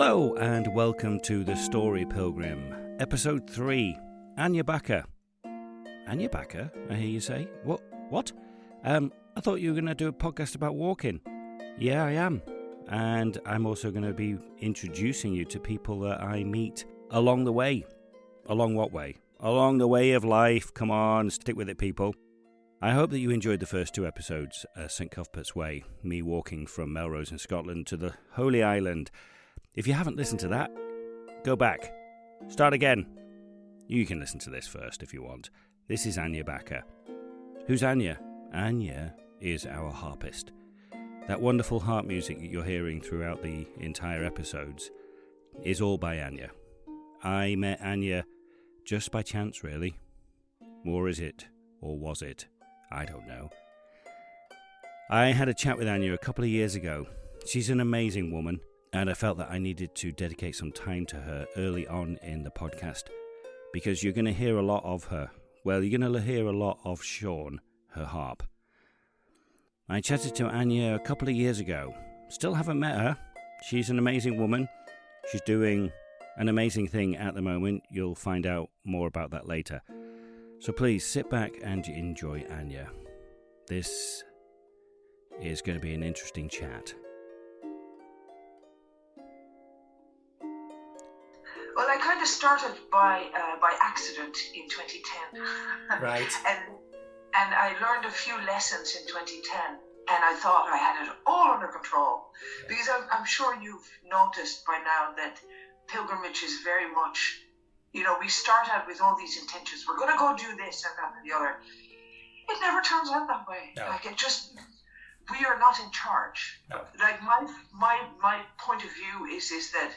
Hello and welcome to The Story Pilgrim, Episode 3, Anja Bakker. Anja Bakker, I hear you say? What? I thought you were going to do a podcast about walking. Yeah, I am. And I'm also going to be introducing you to people that I meet along the way. Along what way? Along the way of life. Come on, stick with it, people. I hope that you enjoyed the first two episodes, St. Cuthbert's Way, me walking from Melrose in Scotland to the Holy Island. If you haven't listened to that, go back. Start again. You can listen to this first if you want. This is Anja Bakker. Who's Anja? Anja is our harpist. That wonderful harp music that you're hearing throughout the entire episodes is all by Anja. I met Anja just by chance, really. Or is it? Or was it? I don't know. I had a chat with Anja a couple of years ago. She's an amazing woman. And I felt that I needed to dedicate some time to her early on in the podcast, because you're going to hear a lot of her. Well, you're going to hear a lot of Sean, her harp. I chatted to Anja a couple of years ago. Still haven't met her. She's an amazing woman. She's doing an amazing thing at the moment. You'll find out more about that later. So please sit back and enjoy Anja. This is going to be an interesting chat. Well, I kind of started by accident in 2010. Right. and I learned a few lessons in 2010, and I thought I had it all under control. Yeah. Because I'm sure you've noticed by now that pilgrimage is very much, we start out with all these intentions. We're going to go do this and that and the other. It never turns out that way. No. We are not in charge. No. Like my point of view is that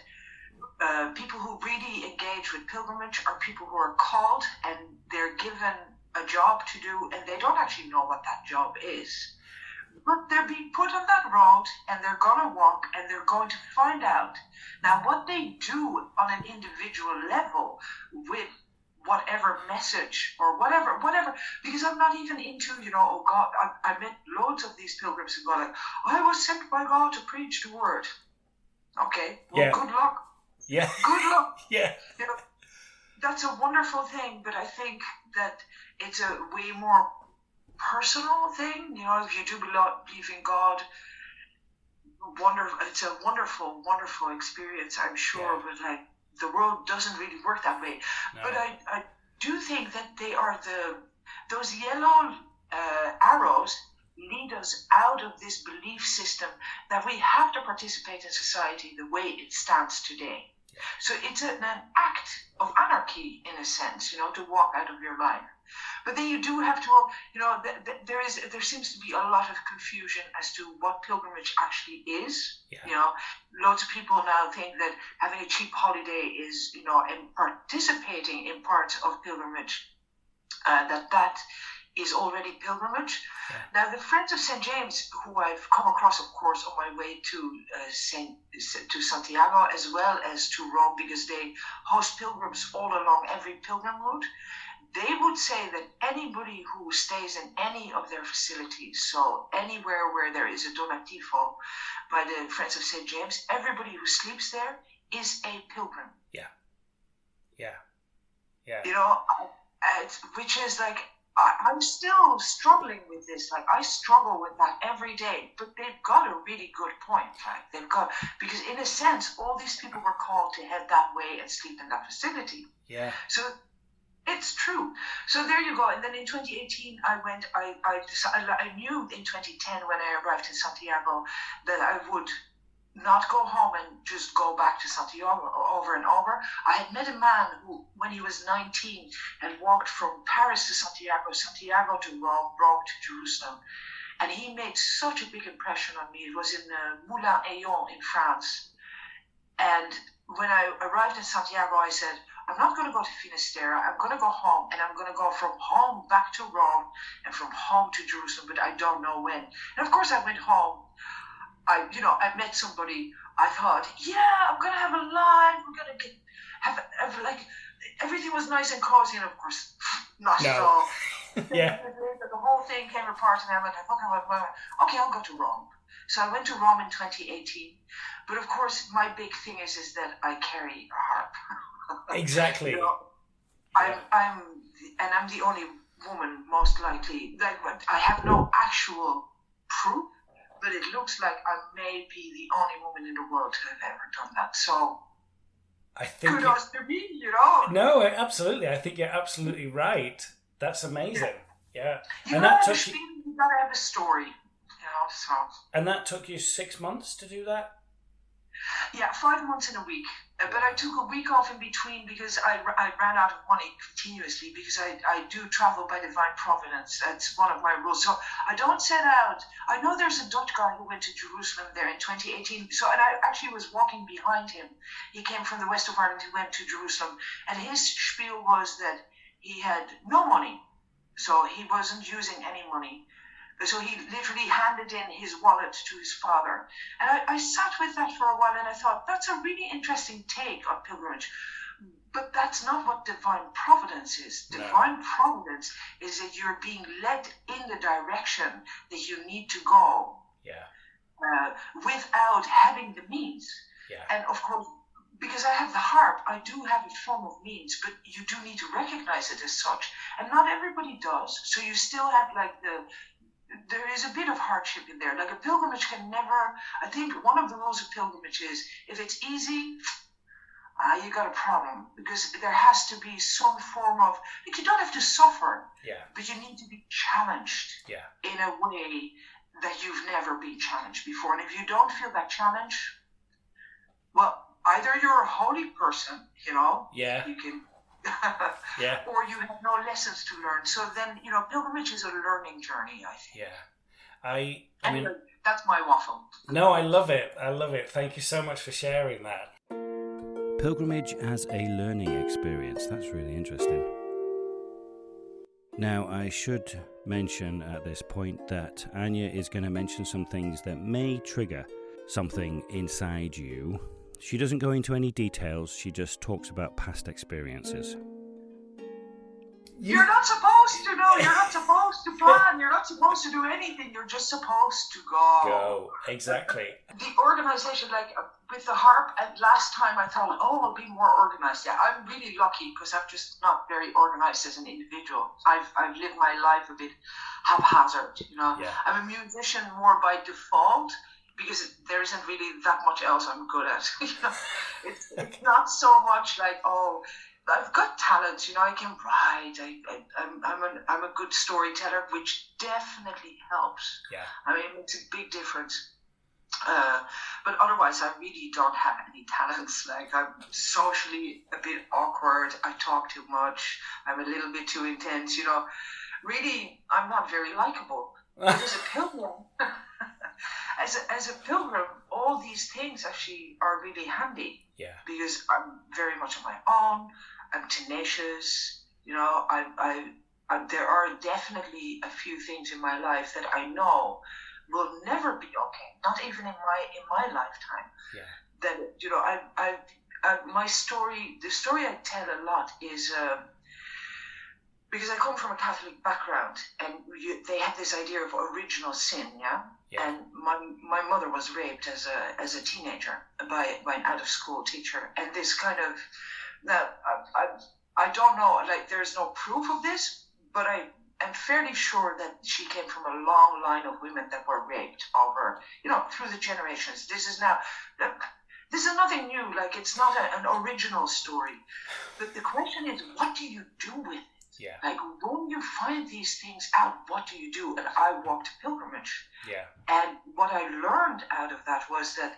people who really engage with pilgrimage are people who are called and they're given a job to do, and they don't actually know what that job is. But they're being put on that road and they're going to walk and they're going to find out. Now, what they do on an individual level with whatever message or whatever, because I'm not even into, oh God, I met loads of these pilgrims who go like, I was sent by God to preach the word. Okay, well, yeah. Good luck. Yeah. Good luck. Yeah. That's a wonderful thing, but I think that it's a way more personal thing. If you do believe in God, it's a wonderful, wonderful experience, I'm sure, yeah. But the world doesn't really work that way. No. But I do think that they are those yellow arrows lead us out of this belief system that we have to participate in society the way it stands today. So it's an act of anarchy, in a sense, to walk out of your life. But then you do have to, there seems to be a lot of confusion as to what pilgrimage actually is. Yeah. Loads of people now think that having a cheap holiday is, and participating in parts of pilgrimage, that is already pilgrimage. Yeah. Now, the Friends of St. James, who I've come across, of course, on my way to Santiago, as well as to Rome, because they host pilgrims all along every pilgrim route, they would say that anybody who stays in any of their facilities, so anywhere where there is a donativo by the Friends of St. James, everybody who sleeps there is a pilgrim. Yeah. Which is like, I'm still struggling with this. Like, I struggle with that every day. But they've got a really good point. Because in a sense, all these people were called to head that way and sleep in that facility. Yeah. So it's true. So there you go. And then in 2018, I knew in 2010 when I arrived in Santiago that I would not go home and just go back to Santiago over and over. I had met a man who, when he was 19, had walked from Paris to Santiago to Rome, Rome to Jerusalem. And he made such a big impression on me. It was in Moulins-Ayon in France. And when I arrived in Santiago, I said, I'm not going to go to Finisterre. I'm going to go home, and I'm going to go from home back to Rome and from home to Jerusalem, but I don't know when. And of course, I went home. I met somebody. I thought, I'm going to have a life. We're going to have everything was nice and cozy, and of course, not at all. Yeah. The whole thing came apart, and I went, okay, I'll go to Rome. So I went to Rome in 2018. But of course, my big thing is that I carry a harp. Exactly. I'm the only woman, most likely. Like, I have no actual proof, but it looks like I may be the only woman in the world to have ever done that. So, I think kudos to me, No, absolutely. I think you're absolutely right. That's amazing. Yeah. You and gotta that have took you gotta have a story, so. And that took you 6 months to do that? Yeah, 5 months in a week. But I took a week off in between because I ran out of money continuously because I do travel by divine providence. That's one of my rules. So I don't set out. I know there's a Dutch guy who went to Jerusalem there in 2018. So, and I actually was walking behind him. He came from the west of Ireland. He went to Jerusalem. And his spiel was that he had no money. So he wasn't using any money. So he literally handed in his wallet to his father. And I sat with that for a while and I thought, that's a really interesting take on pilgrimage. But that's not what divine providence is. No. Divine providence is that you're being led in the direction that you need to go. Yeah. Without having the means. Yeah. And of course, because I have the harp, I do have a form of means, but you do need to recognize it as such. And not everybody does. So you still have there is a bit of hardship in there. Like a pilgrimage can never, I think one of the rules of pilgrimage is, if it's easy, you got a problem. Because there has to be some form of, like, you don't have to suffer, but you need to be challenged in a way that you've never been challenged before. And if you don't feel that challenge, well, either you're a holy person, you can, or you have no lessons to learn. So then, pilgrimage is a learning journey, I think. Yeah. I mean, that's my waffle. No, I love it. Thank you so much for sharing that. Pilgrimage as a learning experience. That's really interesting. Now, I should mention at this point that Anja is going to mention some things that may trigger something inside you. She doesn't go into any details, she just talks about past experiences. You're not supposed to know, you're not supposed to plan, you're not supposed to do anything, you're just supposed to go. Exactly. The organization, like with the harp, and last time I thought, I'll be more organized. Yeah, I'm really lucky because I'm just not very organized as an individual. I've lived my life a bit haphazard, Yeah. I'm a musician more by default, because there isn't really that much else I'm good at. It's not so much like, I've got talent, I can write, I'm a good storyteller, which definitely helps. Yeah. I mean, it makes a big difference. But otherwise, I really don't have any talents. Like, I'm socially a bit awkward, I talk too much, I'm a little bit too intense, Really, I'm not very likable. But as a pilgrim, as a pilgrim, all these things actually are really handy. Yeah. Because I'm very much on my own. I'm tenacious. There are definitely a few things in my life that I know will never be okay. Not even in my lifetime. Yeah. That my story. The story I tell a lot is. Because I come from a Catholic background, and they had this idea of original sin, yeah? And my mother was raped as a teenager by an out-of-school teacher, and this kind of, now, I don't know, like, there's no proof of this, but I am fairly sure that she came from a long line of women that were raped over, through the generations. This is nothing new, like, it's not an original story, but the question is, what do you do with it? Yeah. Like, when you find these things out, what do you do? And I walked a pilgrimage. Yeah. And what I learned out of that was that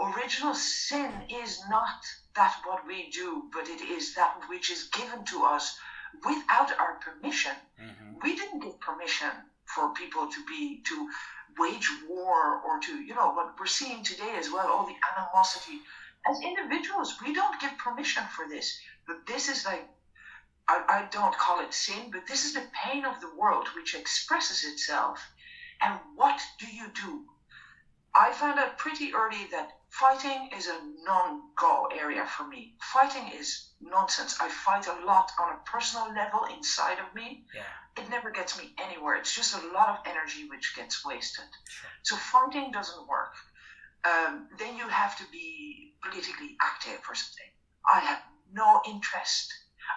original sin is not that what we do, but it is that which is given to us without our permission. Mm-hmm. We didn't give permission for people to wage war or to, what we're seeing today as well, all the animosity. As individuals, we don't give permission for this. But this is like, I don't call it sin, but this is the pain of the world which expresses itself. And what do you do? I found out pretty early that fighting is a non-go area for me. Fighting is nonsense. I fight a lot on a personal level inside of me. Yeah. It never gets me anywhere. It's just a lot of energy which gets wasted. Sure. So fighting doesn't work. Then you have to be politically active or something. I have no interest.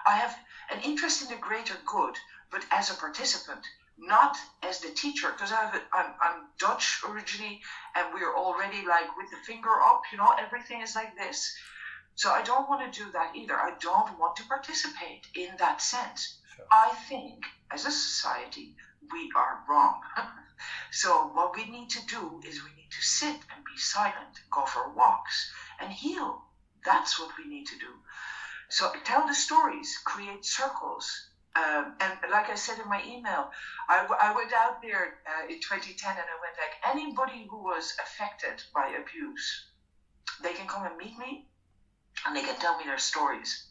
I have an interest in the greater good, but as a participant, not as the teacher, because I'm Dutch originally, and we're already like with the finger up, everything is like this. So I don't want to do that either. I don't want to participate in that sense. Sure. I think as a society, we are wrong. So what we need to do is we need to sit and be silent, go for walks, and heal. That's what we need to do. So tell the stories, create circles. And like I said in my email, I went out there in 2010 and I went like, anybody who was affected by abuse, they can come and meet me and they can tell me their stories.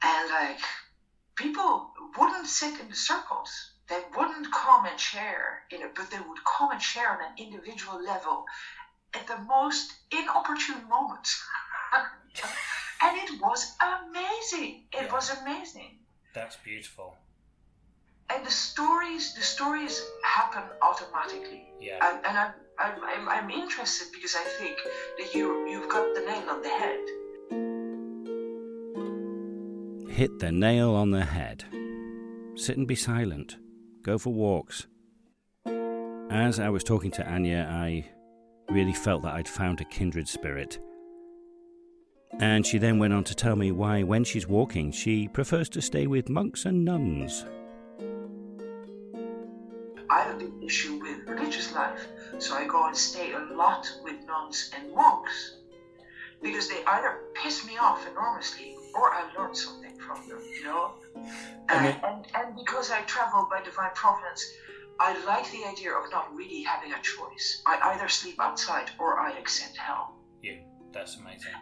And like, people wouldn't sit in the circles. They wouldn't come and share in it, but they would come and share on an individual level at the most inopportune moments. And it was amazing. It was amazing. That's beautiful. And the stories happen automatically. Yeah. And I'm interested because I think that you've got the nail on the head. Hit the nail on the head. Sit and be silent. Go for walks. As I was talking to Anja, I really felt that I'd found a kindred spirit. And she then went on to tell me why, when she's walking, she prefers to stay with monks and nuns. I have a big issue with religious life, so I go and stay a lot with nuns and monks. Because they either piss me off enormously, or I learn something from them, And because I travel by divine providence, I like the idea of not really having a choice. I either sleep outside or I accept hell. Yeah, that's amazing.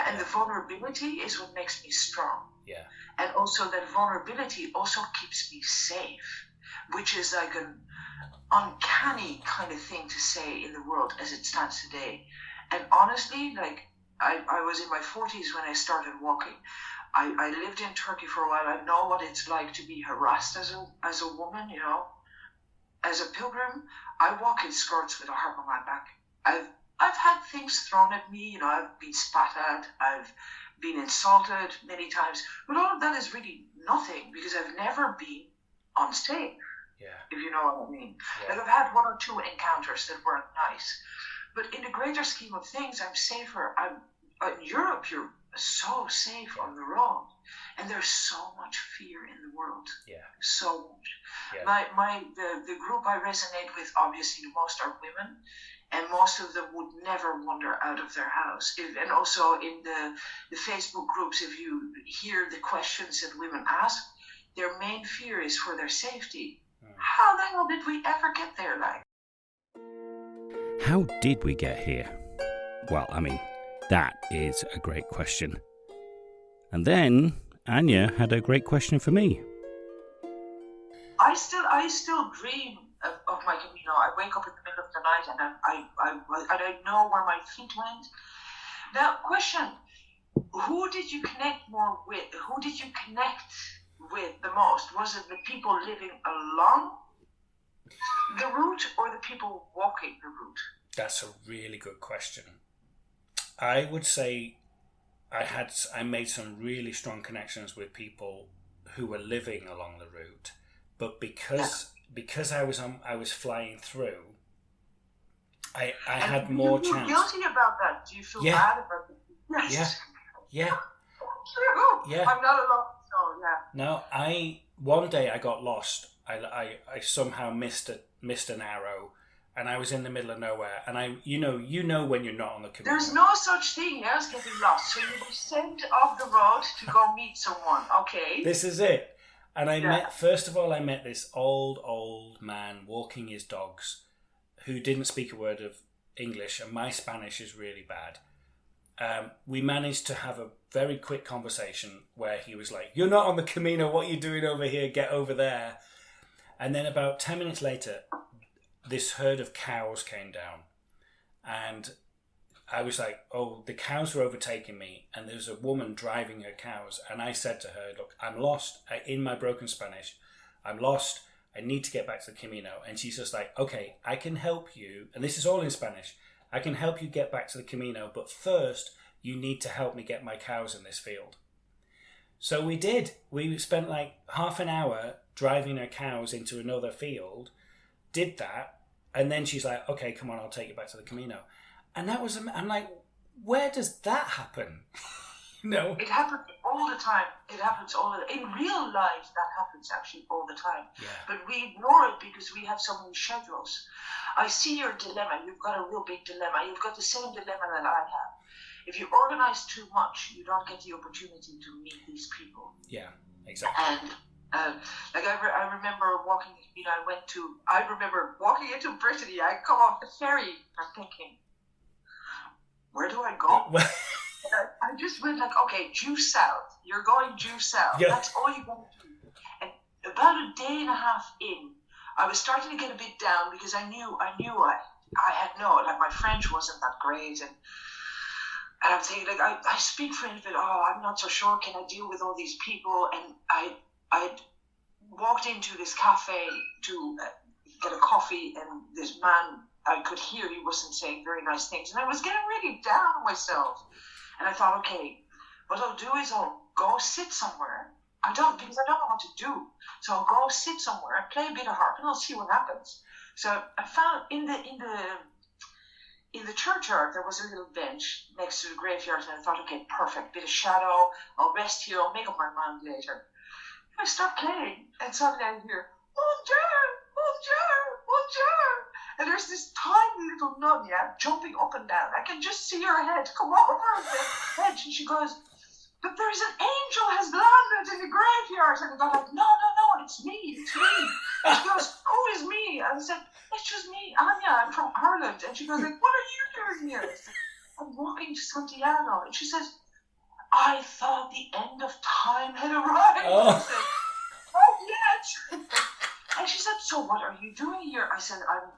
And the vulnerability is what makes me strong. Yeah. And also that vulnerability also keeps me safe, which is like an uncanny kind of thing to say in the world as it stands today. And honestly, like I was in my 40s when I started walking. I lived in Turkey for a while. I know what it's like to be harassed as a woman, As a pilgrim, I walk in skirts with a harp on my back. I've had things thrown at me, I've been spat at, I've been insulted many times, but all of that is really nothing because I've never been unsafe, if you know what I mean. Yeah. Like I've had one or two encounters that weren't nice, but in the greater scheme of things, I'm safer. In Europe, you're so safe on the road, and there's so much fear in the world. Yeah. So much. Yeah. The group I resonate with, obviously, most are women. And most of them would never wander out of their house. And also in the Facebook groups, if you hear the questions that women ask, their main fear is for their safety. How the hell did we ever get there, like? How did we get here? Well, I mean, that is a great question. And then Anja had a great question for me. I still dream of my Camino. I wake up in the middle of the night and I know where my feet went. Now, question: who did you connect more with? Who did you connect with the most? Was it the people living along the route or the people walking the route? That's a really good question. I would say I made some really strong connections with people who were living along the route, but because I was flying through, I had more chance. Do you feel guilty about that? Do you feel bad about it? Yes. Yeah. I'm not alone, so yeah. No, one day I got lost. I somehow missed an arrow, and I was in the middle of nowhere. And you know when you're not on the Camino. There's no such thing as getting lost. So you were sent off the road to go meet someone. Okay. This is it. And I met this old man walking his dogs who didn't speak a word of English, and my Spanish is really bad. We managed to have a very quick conversation where he was like, "You're not on the Camino, what are you doing over here? Get over there." And then about 10 minutes later, this herd of cows came down and I was like, oh, the cows were overtaking me, and there's a woman driving her cows, and I said to her, look, I'm lost. In my broken Spanish, I'm lost. I need to get back to the Camino. And she's just like, okay, I can help you, and this is all in Spanish, I can help you get back to the Camino, but first you need to help me get my cows in this field. So we did. We spent like half an hour driving our cows into another field, did that, and then she's like, okay, come on, I'll take you back to the Camino. And that was, I'm like, where does that happen? No. It happens all the time. It happens all the time. In real life, that happens actually all the time. Yeah. But we ignore it because we have so many schedules. I see your dilemma. You've got a real big dilemma. You've got the same dilemma that I have. If you organize too much, you don't get the opportunity to meet these people. Yeah, exactly. And like I remember walking, I remember walking into Brittany. I come off the ferry. I'm thinking, where do I go? I just went like, okay, due south. You're going due south. Yeah. That's all you want to do. And about a day and a half in, I was starting to get a bit down because I knew I had my French wasn't that great, and I'm thinking like I speak French, but I'm not so sure. Can I deal with all these people? And I walked into this cafe to get a coffee, and this man, I could hear he wasn't saying very nice things, and I was getting really down on myself. And I thought, okay, what I'll do is I'll go sit somewhere. Because I don't know what to do. So I'll go sit somewhere and play a bit of harp, and I'll see what happens. So I found in the churchyard there was a little bench next to the graveyard, and I thought, okay, perfect, bit of shadow. I'll rest here. I'll make up my mind later. I start playing, and suddenly I hear, bonjour, bonjour, bonjour. And there's this tiny little nun, jumping up and down. I can just see her head come over the hedge, and she goes, but there's an angel has landed in the graveyard. And I go like, no, it's me. And she goes, who is me? And I said, it's just me, Anja, I'm from Ireland. And she goes like, what are you doing here? I said, I'm walking to Santiago. And she says, I thought the end of time had arrived. Oh. I said, not yet. And she said, so what are you doing here? I said, I'm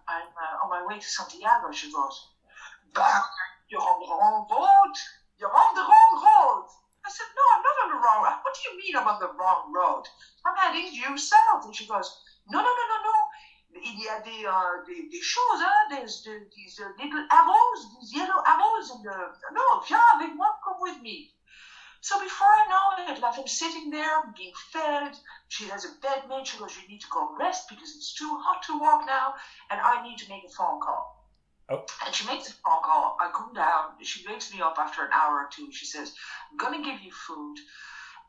on my way to Santiago. She goes, Bakker, you're on the wrong road. You're on the wrong road. I said, no, I'm not on the wrong road. What do you mean I'm on the wrong road? I'm heading due south. And she goes, no. Il y a des choses, hein? There's these little arrows, these yellow arrows. No, viens avec moi, come with me. So before I know it, like I'm sitting there being fed, she has a bed made, she goes, you need to go rest because it's too hot to walk now, and I need to make a phone call. Oh. And she makes a phone call, I come down, she wakes me up after an hour or two, she says, I'm going to give you food,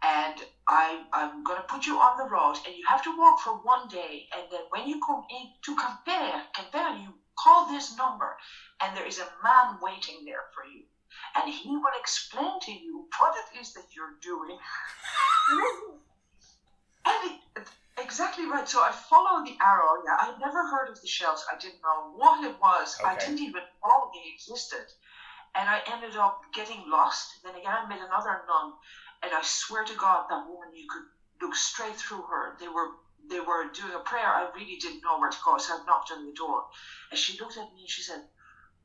and I'm going to put you on the road, and you have to walk for one day, and then when you come in to Quimper, you call this number, and there is a man waiting there for you. And he will explain to you what it is that you're doing. Exactly right. So I followed the arrow. Yeah, I never heard of the shells. I didn't know what it was. Okay. I didn't even know they existed. And I ended up getting lost. Then again, I met another nun. And I swear to God, that woman, you could look straight through her. They were doing a prayer. I really didn't know where to go. So I knocked on the door. And she looked at me and she said,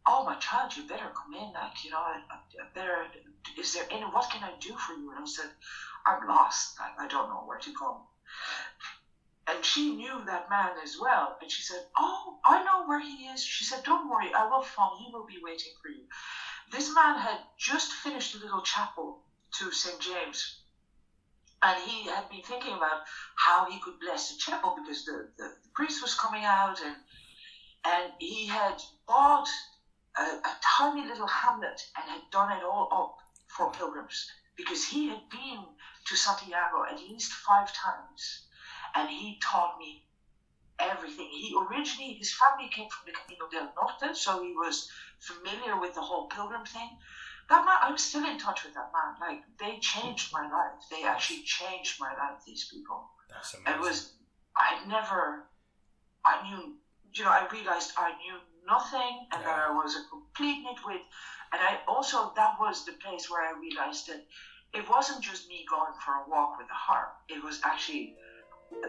oh, my child, you better come in, what can I do for you? And I said, I'm lost. I don't know where to go. And she knew that man as well. And she said, oh, I know where he is. She said, don't worry, I will phone. He will be waiting for you. This man had just finished a little chapel to St. James. And he had been thinking about how he could bless the chapel because the priest was coming out. And he had bought a tiny little hamlet and had done it all up for pilgrims because he had been to Santiago at least 5 times and he taught me everything. His family came from the Camino del Norte, so he was familiar with the whole pilgrim thing. That man, I'm still in touch with that man. Like, they changed my life. They actually changed my life, these people. That's amazing. I realized I knew nothing and that I was a complete nitwit. And that was the place where I realized that it wasn't just me going for a walk with a harp. It was actually,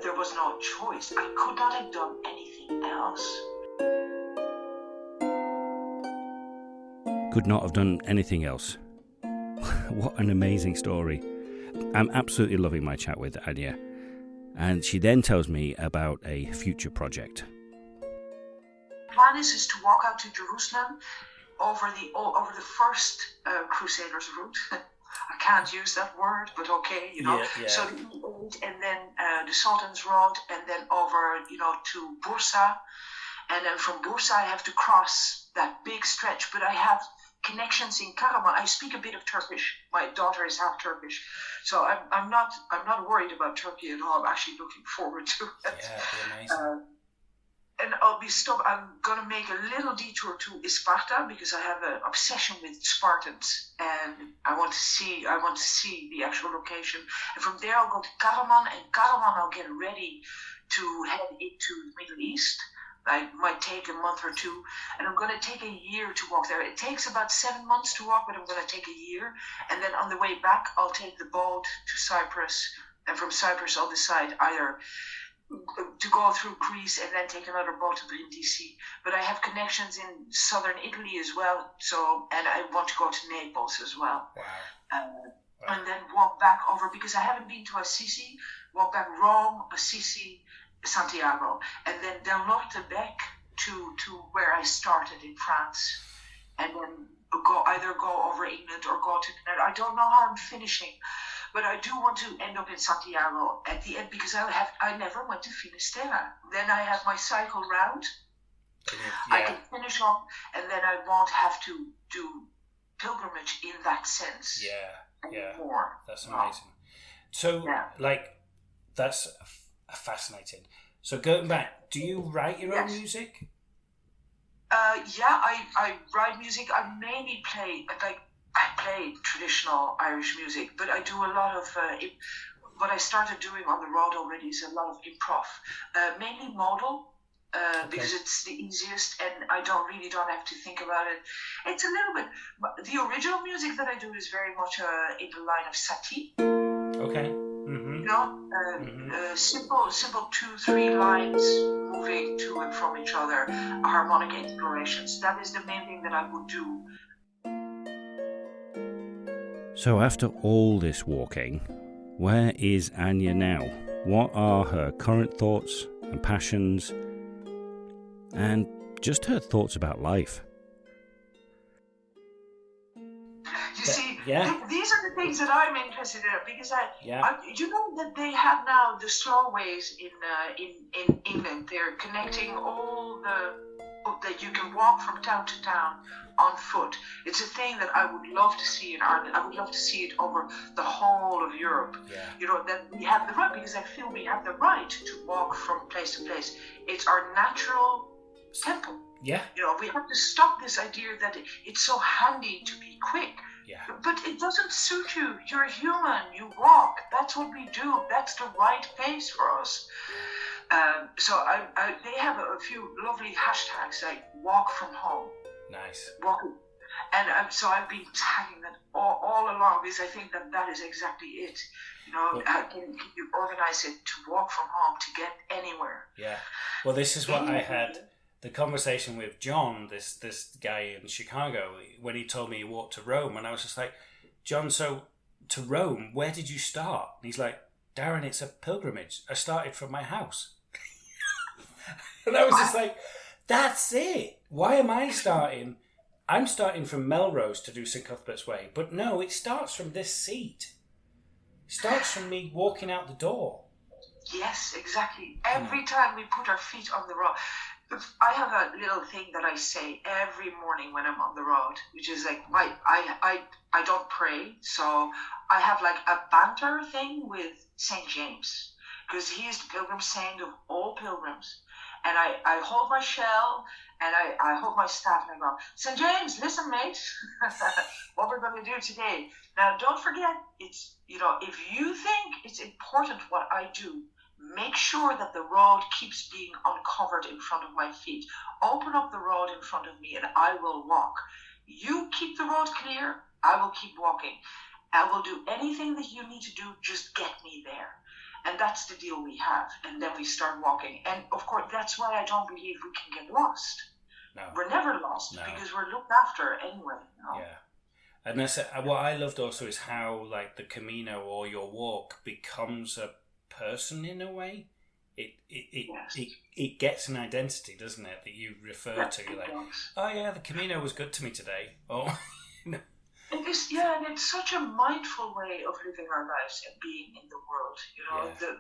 there was no choice. I could not have done anything else. could not have done anything else. What an amazing story. I'm absolutely loving my chat with Anja. And she then tells me about a future project. The plan is to walk out to Jerusalem over the first Crusaders route. I can't use that word, but okay, Yeah. So the E8 and then the Sultan's Road and then over, to Bursa. And then from Bursa I have to cross that big stretch, but I have connections in Karaman. I speak a bit of Turkish. My daughter is half Turkish. So I'm not worried about Turkey at all. I'm actually looking forward to it. Yeah, it'd be amazing. And I'm gonna make a little detour to Isparta because I have an obsession with Spartans, and I want to see the actual location. And from there I'll go to Karaman, and Karaman I'll get ready to head into the Middle East. I might take a month or two, and I'm going to take a year to walk there. It takes about 7 months to walk, but I'm going to take a year. And then on the way back, I'll take the boat to Cyprus, and from Cyprus I'll decide either to go through Greece and then take another boat to Brindisi. But I have connections in southern Italy as well, and I want to go to Naples as well. Wow. And then walk back over, because I haven't been to Assisi, walk back Rome, Assisi, Santiago, and then Del Norte back to where I started in France, and then either go over England or go to the Netherlands. I don't know how I'm finishing, but I do want to end up in Santiago at the end, because I never went to Finisterre. Then I have my cycle round. Yeah. I can finish up, and then I won't have to do pilgrimage in that sense. Yeah. Anymore. That's amazing. So, that's fascinating. So going back, do you write your own music? I write music. I mainly play traditional Irish music, but I do a lot of what I started doing on the road already is a lot of improv, mainly modal, because it's the easiest, and I don't have to think about it. It's a little bit. The original music that I do is very much in the line of Satie. Okay. Simple 2-3 lines moving to and from each other, harmonic explorations. That is the main thing that I would do. So after all this walking, where is Anja now? What are her current thoughts and passions, and just her thoughts about life? You see, these are the things that I'm interested in, because you know that they have now the slowways in England. They're connecting all that you can walk from town to town on foot. It's a thing that I would love to see in Ireland. I would love to see it over the whole of Europe. Yeah. That we have the right, because I feel we have the right to walk from place to place. It's our natural tempo. Yeah. We have to stop this idea that it's so handy to be quick. Yeah. But it doesn't suit you. You're human. You walk. That's what we do. That's the right pace for us. So they have a few lovely hashtags like walk from home. Nice. Walking. And so I've been tagging that all along, because I think that is exactly it. How can you organize it to walk from home to get anywhere? Yeah. Well, this is what I had the conversation with John, this guy in Chicago, when he told me he walked to Rome, and I was just like, John, so to Rome, where did you start? And he's like, Darren, it's a pilgrimage. I started from my house. And I was just like, that's it. Why am I starting? I'm starting from Melrose to do St. Cuthbert's Way. But no, it starts from this seat. It starts from me walking out the door. Yes, exactly. Every time we put our feet on the road. I have a little thing that I say every morning when I'm on the road, which is like I don't pray, so I have like a banter thing with St. James, because he is the pilgrim saint of all pilgrims. And I hold my shell, and I hold my staff, and I go, St. James, listen, mate, what we're going to do today. Now, don't forget, it's, if you think it's important what I do, make sure that the road keeps being uncovered in front of my feet. Open up the road in front of me, and I will walk. You keep the road clear, I will keep walking. I will do anything that you need to do, just get me there. And that's the deal we have. And then we start walking. And of course, that's why I don't believe we can get lost. We're never lost because we're looked after anyway. Yeah. And that's what I loved also is how like the Camino or your walk becomes a person in a way. It gets an identity, doesn't it, that you refer to. You're like, oh yeah, the Camino was good to me today. Oh, It is, and it's such a mindful way of living our lives and being in the world.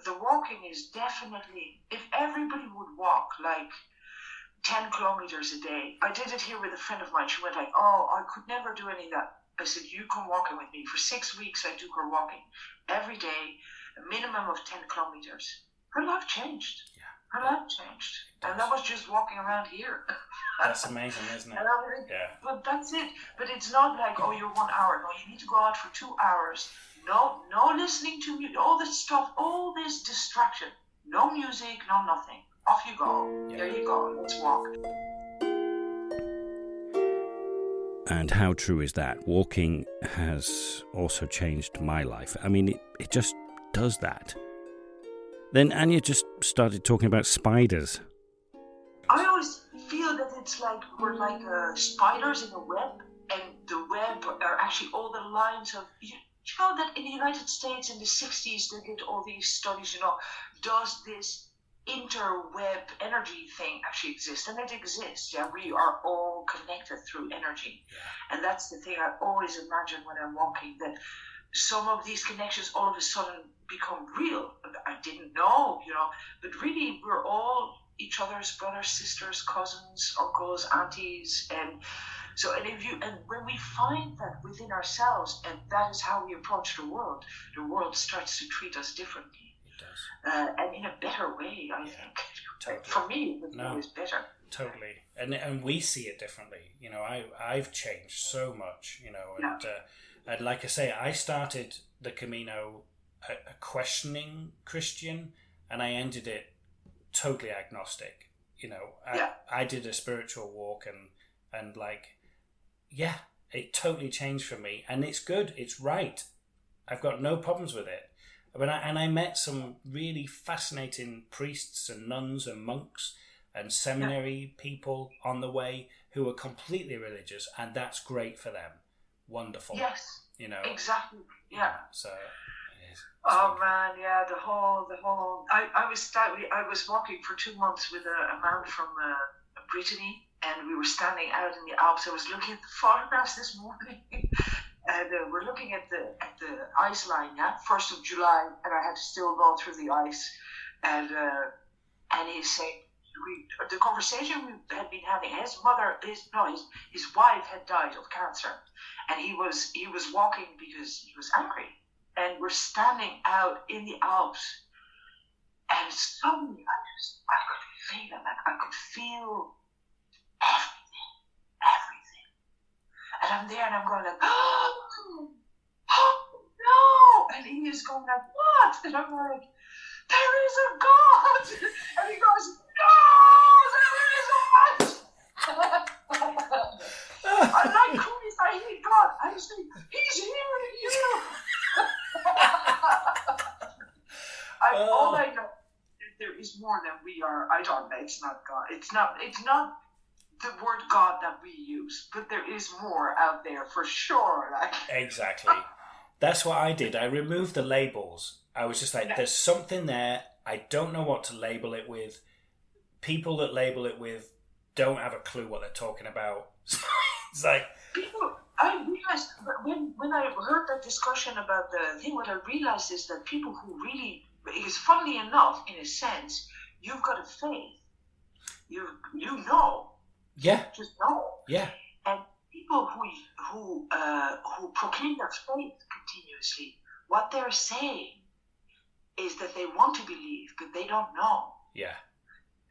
The walking is definitely, if everybody would walk like 10 kilometers a day. I did it here with a friend of mine. She went like, oh, I could never do any of that. I said, you come walking with me. For 6 weeks, I took her walking every day, a minimum of 10 kilometers. Her life changed. Yeah. Her life changed. And that was just walking around here. That's amazing, isn't it? But that's it. But it's not like, oh, you're 1 hour. No, you need to go out for 2 hours. No listening to music, all this stuff, all this distraction. No music, no nothing. Off you go. Yeah. There you go. Let's walk. And how true is that? Walking has also changed my life. I mean, it just does that. Then Anja just started talking about spiders. I always feel that it's like we're like spiders in a web, and the web are actually all the lines of... You know that in the United States in the 60s they did all these studies, does this interweb energy thing actually exist? And it exists. We are all connected through energy. And that's the thing I always imagine when I'm walking, that some of these connections all of a sudden become real. I didn't know, but really we're all each other's brothers, sisters, cousins, uncles, aunties, and when we find that within ourselves, and that is how we approach the world starts to treat us differently. And in a better way, I think. Totally. For me, it's always better. Totally. And we see it differently. I've changed so much, and like I say, I started the Camino a questioning Christian, and I ended it totally agnostic. I did a spiritual walk and it totally changed for me, and it's good. It's right. I've got no problems with it. I met some really fascinating priests and nuns and monks and seminary people on the way who are completely religious, and that's great for them. Wonderful. Yes. Exactly. Yeah. So. Oh man, yeah. The whole. I was walking for 2 months with a man from Brittany, and we were standing out in the Alps. I was looking at the photographs this morning. And we're looking at the ice line, 1st of July, and I had to still go through the ice. And he's saying, the conversation we had been having, his wife had died of cancer, and he was walking because he was angry. And we're standing out in the Alps, and suddenly I could feel it. I could feel everything. And I'm there, and I'm going like, oh no! And he is going like, what? And I'm like, there is a God! And he goes, no, there isn't! I'm like, who is I hate God? I just think, he's hearing you! All I know is there is more than we are. I don't know. It's not God. It's not the word God that we use, but there is more out there for sure. Exactly. That's what I did. I removed the labels. I was just like, there's something there. I don't know what to label it with. People that label it with don't have a clue what they're talking about. It's like people. I realized when I heard that discussion about the thing, what I realized is that people who really, because funnily enough, in a sense, you've got a faith. You know. Yeah. Just know. Yeah. And people who proclaim their faith continuously, what they're saying is that they want to believe, but they don't know. Yeah.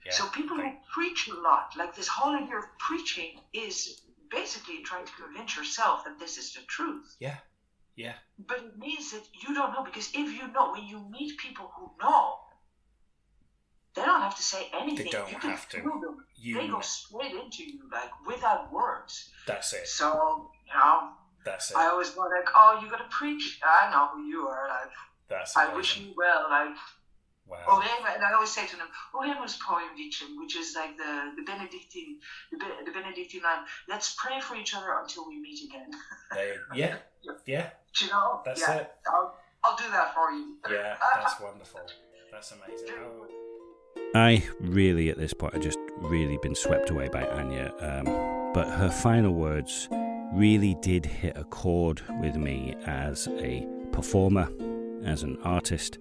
So people who preach a lot, like this whole idea of preaching is basically trying to convince yourself that this is the truth. Yeah. But it means that you don't know, because if you know, when you meet people who know, they don't have to say anything. They don't have to. They go straight into you, like, without words. That's it. So, that's it. I always go like, oh, you got to preach? I know who you are. Like, that's I wish you well. Like, Wow. And I always say to them, Ohemus poem dictum, which is like the Benedictine line. Let's pray for each other until we meet again. Yeah. Do you know? That's it. I'll do that for you. Yeah, that's wonderful. That's amazing. I really, at this point, I've just really been swept away by Anja. But her final words really did hit a chord with me as a performer, as an artist,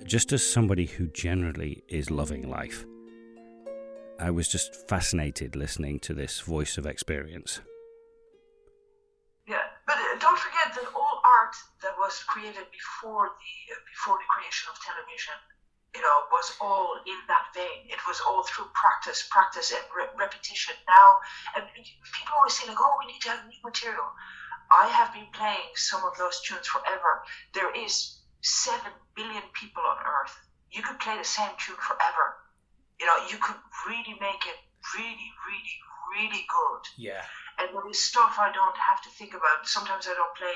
just as somebody who generally is loving life. I was just fascinated listening to this voice of experience. Yeah, but don't forget that all art that was created before the creation of television, was all in that vein. It was all through practice and repetition. Now, and people always say like, we need to have new material. I have been playing some of those tunes forever. There is 7 billion people on Earth. You could play the same tune forever. You could really make it really, really, really good. Yeah. And there is stuff I don't have to think about. Sometimes I don't play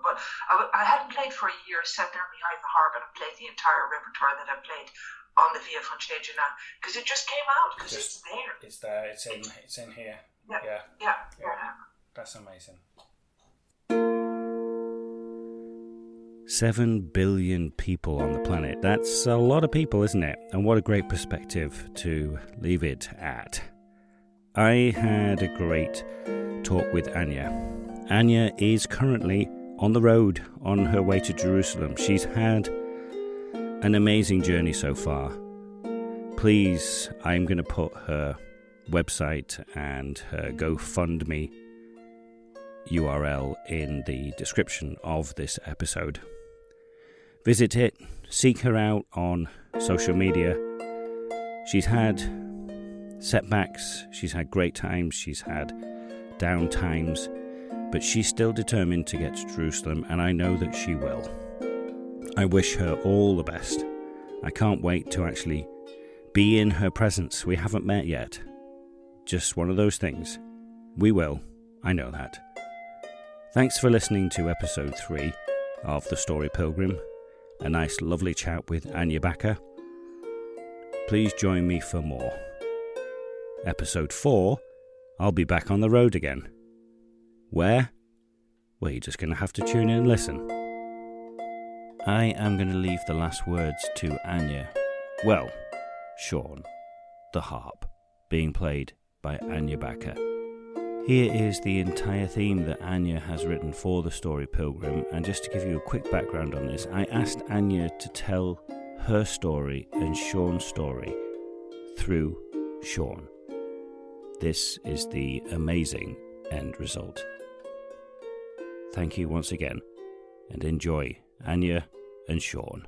but I hadn't played for a year, sat down behind the harp and I played the entire repertoire that I played on the Via Francesca now, because it just came out, because it's there. It's there, it's in here. Yeah. That's amazing. 7 billion people on the planet. That's a lot of people, isn't it? And what a great perspective to leave it at. I had a great talk with Anja. Anja is currently on the road on her way to Jerusalem. She's had an amazing journey so far. Please, I'm going to put her website and her GoFundMe URL in the description of this episode. Visit it, seek her out on social media. She's had setbacks, she's had great times, she's had down times, but she's still determined to get to Jerusalem, and I know that she will. I wish her all the best. I can't wait to actually be in her presence. We haven't met yet. Just one of those things. We will. I know that. Thanks for listening to episode 3 of The Story Pilgrim. A nice lovely chat with Anja Bakker. Please join me for more. Episode 4, I'll be back on the road again. Where? Well, you're just going to have to tune in and listen. I am going to leave the last words to Anja. Well, Sean, the harp, being played by Anja Bakker. Here is the entire theme that Anja has written for The Story Pilgrim, and just to give you a quick background on this, I asked Anja to tell her story and Sean's story through Sean. This is the amazing end result. Thank you once again, and enjoy Anja and Sean.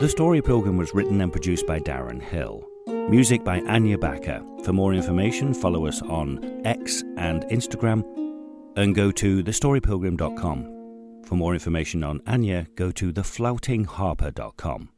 The Story Pilgrim was written and produced by Darren Hill. Music by Anja Bakker. For more information, follow us on X and Instagram and go to thestorypilgrim.com. For more information on Anja, go to thefloutingharper.com.